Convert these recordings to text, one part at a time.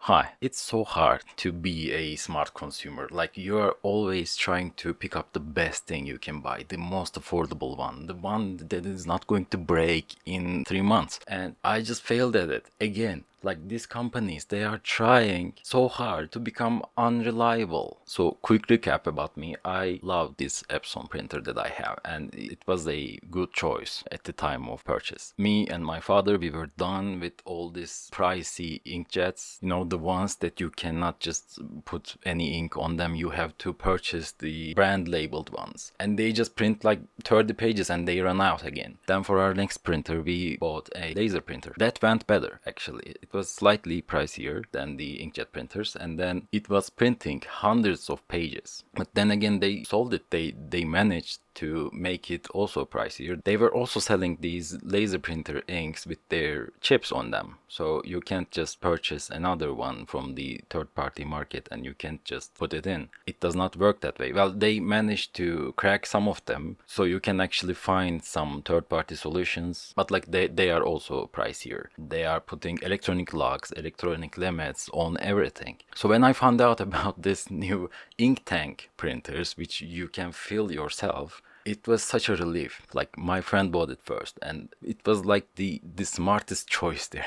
Hi, it's so hard to be a smart consumer. Like, you're always trying to pick up the best thing you can buy, the most affordable one, the one that is not going to break in 3 months. And I just failed at it again. Like, these companies, they are trying so hard to become unreliable. So, quick recap about me. I love this Epson printer that I have, and it was a good choice at the time of purchase. Me and my father, we were done with all these pricey inkjets, the ones that you cannot just put any ink on them. You have to purchase the brand labeled ones, and they just print like 30 pages and they run out again. Then for our next printer, we bought a laser printer. That went better, actually. It was slightly pricier than the inkjet printers, and then it was printing hundreds of pages. But then again, they sold it. They managed to make it also pricier. They were also selling these laser printer inks with their chips on them. So you can't just purchase another one from the third party market and you can't just put it in. It does not work that way. Well, they managed to crack some of them, so you can actually find some third party solutions, but like they are also pricier. They are putting electronic locks, electronic limits on everything. So when I found out about this new ink tank printers, which you can fill yourself, it was such a relief. Like, my friend bought it first, and it was like the smartest choice there.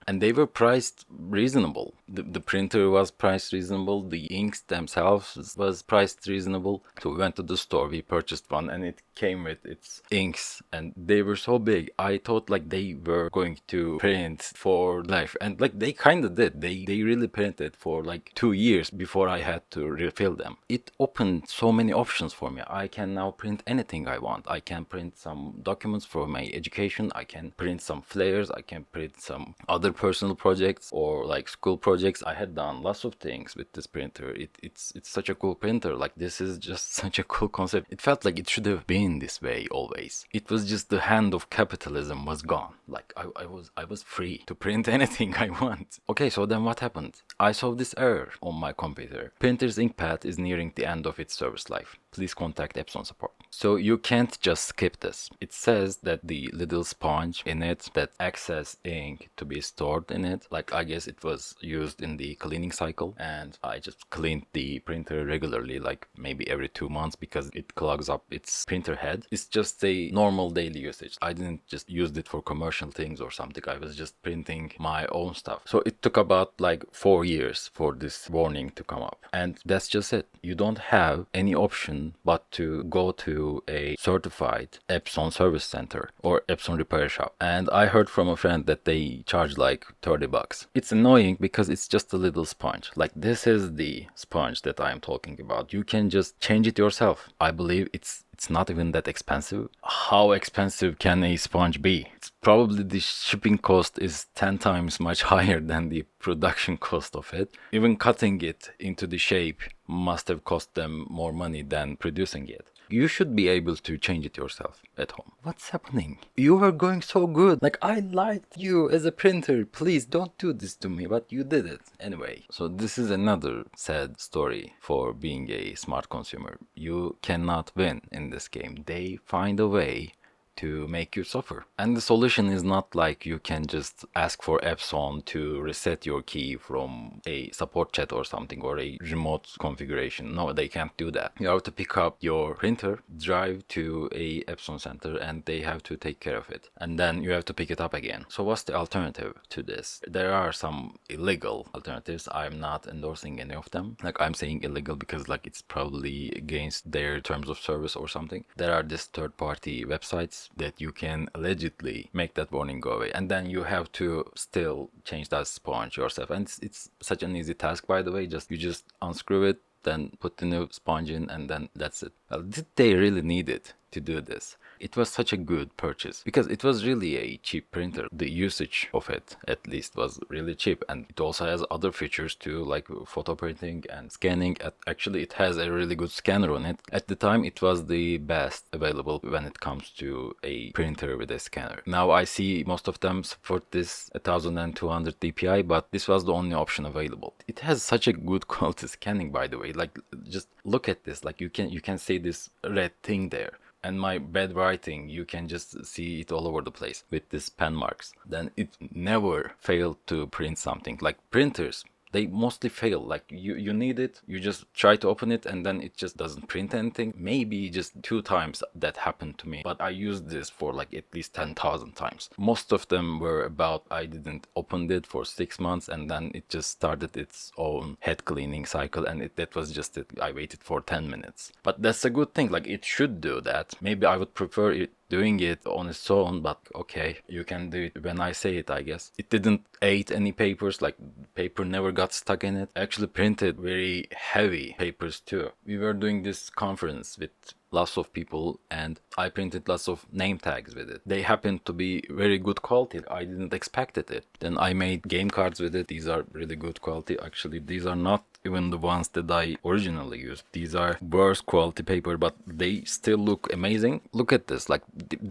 And they were priced reasonable. The printer was priced reasonable. The inks themselves was priced reasonable. So we went to the store, we purchased one, and it came with its inks, and they were so big. I thought like they were going to print for life, and like they kind of did. They really printed for like 2 years before I had to refill them. It opened so many options for me. I can now print anything I want. I can print some documents for my education. I can print some flyers. I can print some other personal projects or like school projects. I had done lots of things with this printer. It's such a cool printer. Like, this is just such a cool concept. It felt like it should have been this way always. It was just the hand of capitalism was gone. Like, I was free to print anything I want. Okay, so then what happened? I saw this error on my computer. Printer's ink pad is nearing the end of its service life. Please contact Epson support. So you can't just skip this. It says that the little sponge in it that access ink to be stored in it, like, I guess it was used in the cleaning cycle, and I just cleaned the printer regularly, like maybe every 2 months, because it clogs up its printer head. It's just a normal daily usage. I didn't just use it for commercial things or something. I was just printing my own stuff. So it took about like 4 years for this warning to come up, and that's just it. You don't have any option but to go to a certified Epson service center or Epson repair shop. And I heard from a friend that they charge like $30. It's annoying because it's just a little sponge. Like, this is the sponge that I'm talking about. You can just change it yourself. I believe it's not even that expensive. How expensive can a sponge be? It's probably the shipping cost is 10 times much higher than the production cost of it. Even cutting it into the shape must have cost them more money than producing it. You should be able to change it yourself at home. What's happening? You were going so good. Like, I liked you as a printer. Please don't do this to me, but you did it anyway. So this is another sad story for being a smart consumer. You cannot win in this game. They find a way to make you suffer. And the solution is not like you can just ask for Epson to reset your key from a support chat or something, or a remote configuration. No, they can't do that. You have to pick up your printer, drive to a Epson center, and they have to take care of it. And then you have to pick it up again. So what's the alternative to this? There are some illegal alternatives. I'm not endorsing any of them. Like, I'm saying illegal because like it's probably against their terms of service or something. There are these third-party websites that you can allegedly make that warning go away, and then you have to still change that sponge yourself. And it's such an easy task, by the way. You just unscrew it, then put the new sponge in, and then that's it. Well, did they really need it to do this? It was such a good purchase because it was really a cheap printer. The usage of it, at least, was really cheap, and it also has other features too, like photo printing and scanning. Actually, it has a really good scanner on it. At the time, it was the best available when it comes to a printer with a scanner. Now I see most of them support this 1200 dpi, but this was the only option available. It has such a good quality scanning, by the way. Like, just look at this. Like, you can see this red thing there. And my bad writing, you can just see it all over the place with these pen marks. Then it never failed to print something. Like, printers, they mostly fail. Like you need it, you just try to open it and then it just doesn't print anything. Maybe just 2 times that happened to me, but I used this for like at least 10,000 times. Most of them were about I didn't open it for 6 months and then it just started its own head cleaning cycle, and that was just it. I waited for 10 minutes. But that's a good thing. Like it should do that. Maybe I would prefer it doing it on its own, but okay, you can do it when I say it, I guess. It didn't ate any papers, like paper never got stuck in it. I actually printed very heavy papers too. We were doing this conference with lots of people and I printed lots of name tags with it. They happened to be very good quality. I didn't expect it. Then I made game cards with it. These are really good quality. Actually, these are not even the ones that I originally used. These are worse quality paper, but they still look amazing. Look at this. Like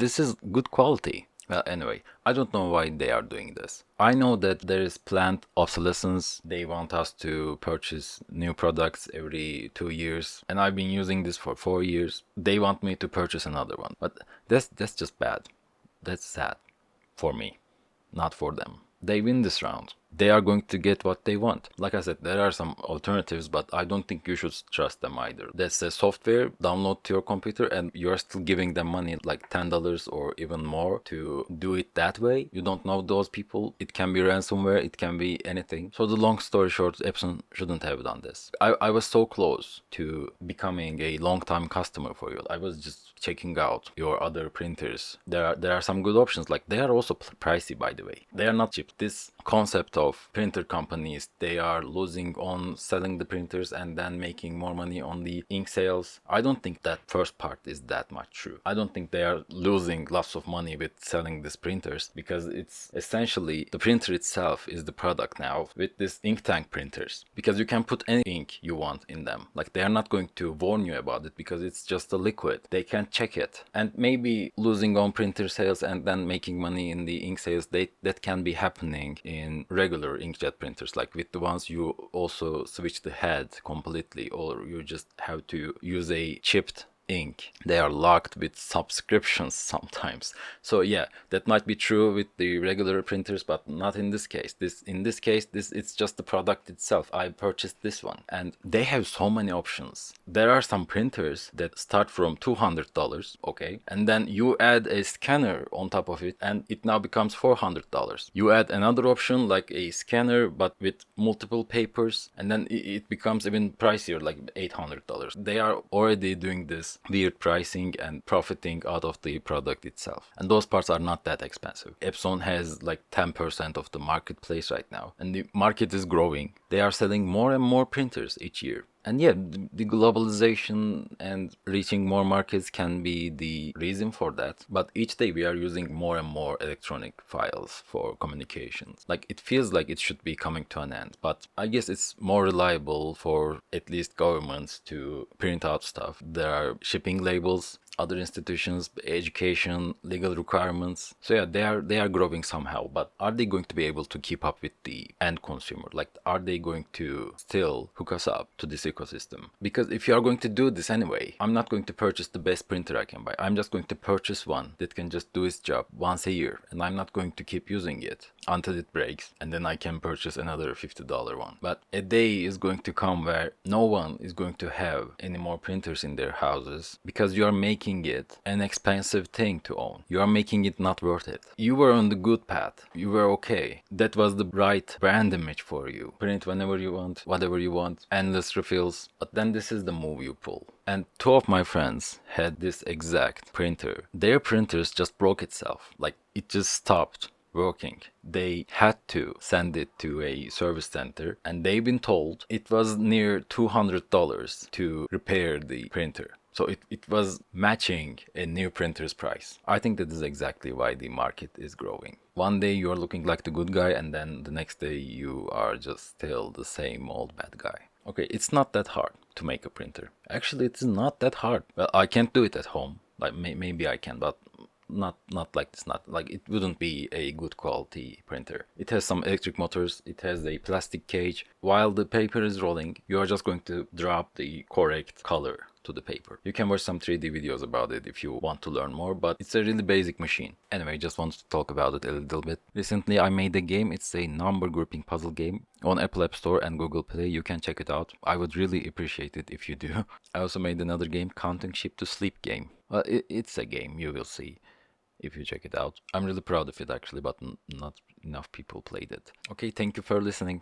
this is good quality. Well, anyway, I don't know why they are doing this. I know that there is planned obsolescence. They want us to purchase new products every 2 years, and I've been using this for 4 years. They want me to purchase another one, but that's just bad. That's sad for me, not for them. They win this round. They are going to get what they want. Like I said, there are some alternatives, but I don't think you should trust them either. That's a software, download to your computer, and you're still giving them money, like $10 or even more, to do it that way. You don't know those people. It can be ransomware, it can be anything. So the long story short, Epson shouldn't have done this. I was so close to becoming a long-time customer for you. I was just checking out your other printers. There are some good options. Like they are also pricey, by the way. They are not cheap. This concept of printer companies, they are losing on selling the printers and then making more money on the ink sales. I don't think that first part is that much true. I don't think they are losing lots of money with selling these printers, because it's essentially the printer itself is the product now with this ink tank printers, because you can put any ink you want in them. Like they are not going to warn you about it because it's just a liquid. They can't check it. And maybe losing on printer sales and then making money in the ink sales, that can be happening in regular inkjet printers. Like with the ones you also switch the head completely, or you just have to use a chipped ink. They are locked with subscriptions sometimes. So yeah, that might be true with the regular printers, but not in this case. In this case, it's just the product itself. I purchased this one and they have so many options. There are some printers that start from $200, okay, and then you add a scanner on top of it and it now becomes $400. You add another option like a scanner but with multiple papers, and then it becomes even pricier, like $800. They are already doing this weird pricing and profiting out of the product itself, and those parts are not that expensive. Epson has like 10% of the marketplace right now, and the market is growing. They are selling more and more printers each year. And yeah, the globalization and reaching more markets can be the reason for that. But each day we are using more and more electronic files for communications. Like it feels like it should be coming to an end. But I guess it's more reliable for at least governments to print out stuff. There are shipping labels, other institutions, education, legal requirements. So yeah, they are growing somehow, but are they going to be able to keep up with the end consumer? Like, are they going to still hook us up to this ecosystem? Because if you are going to do this anyway, I'm not going to purchase the best printer I can buy. I'm just going to purchase one that can just do its job once a year, and I'm not going to keep using it until it breaks, and then I can purchase another $50 one. But a day is going to come where no one is going to have any more printers in their houses, because you are making it an expensive thing to own. You are making it not worth it. You were on the good path. You were okay. That was the right brand image for you. Print whenever you want, whatever you want, endless refills. But then this is the move you pull. And 2 of my friends had this exact printer. Their printers just broke itself. Like it just stopped working. They had to send it to a service center, and they've been told it was near $200 to repair the printer. So it was matching a new printer's price. I think that is exactly why the market is growing. One day you're looking like the good guy, and then the next day you are just still the same old bad guy. Okay, it's not that hard to make a printer. Actually, it's not that hard. Well, I can't do it at home. Like maybe I can, but not like this. Not like it wouldn't be a good quality printer. It has some electric motors. It has a plastic cage. While the paper is rolling, you are just going to drop the correct color to the paper. You can watch some 3D videos about it if you want to learn more, but it's a really basic machine. Anyway, just wanted to talk about it a little bit. Recently I made a game. It's a number grouping puzzle game on Apple App Store and Google Play. You can check it out. I would really appreciate it if you do. I also made another game, Counting Sheep to Sleep game. Well, it's a game, you will see if you check it out. I'm really proud of it actually, but not enough people played it. Okay, thank you for listening.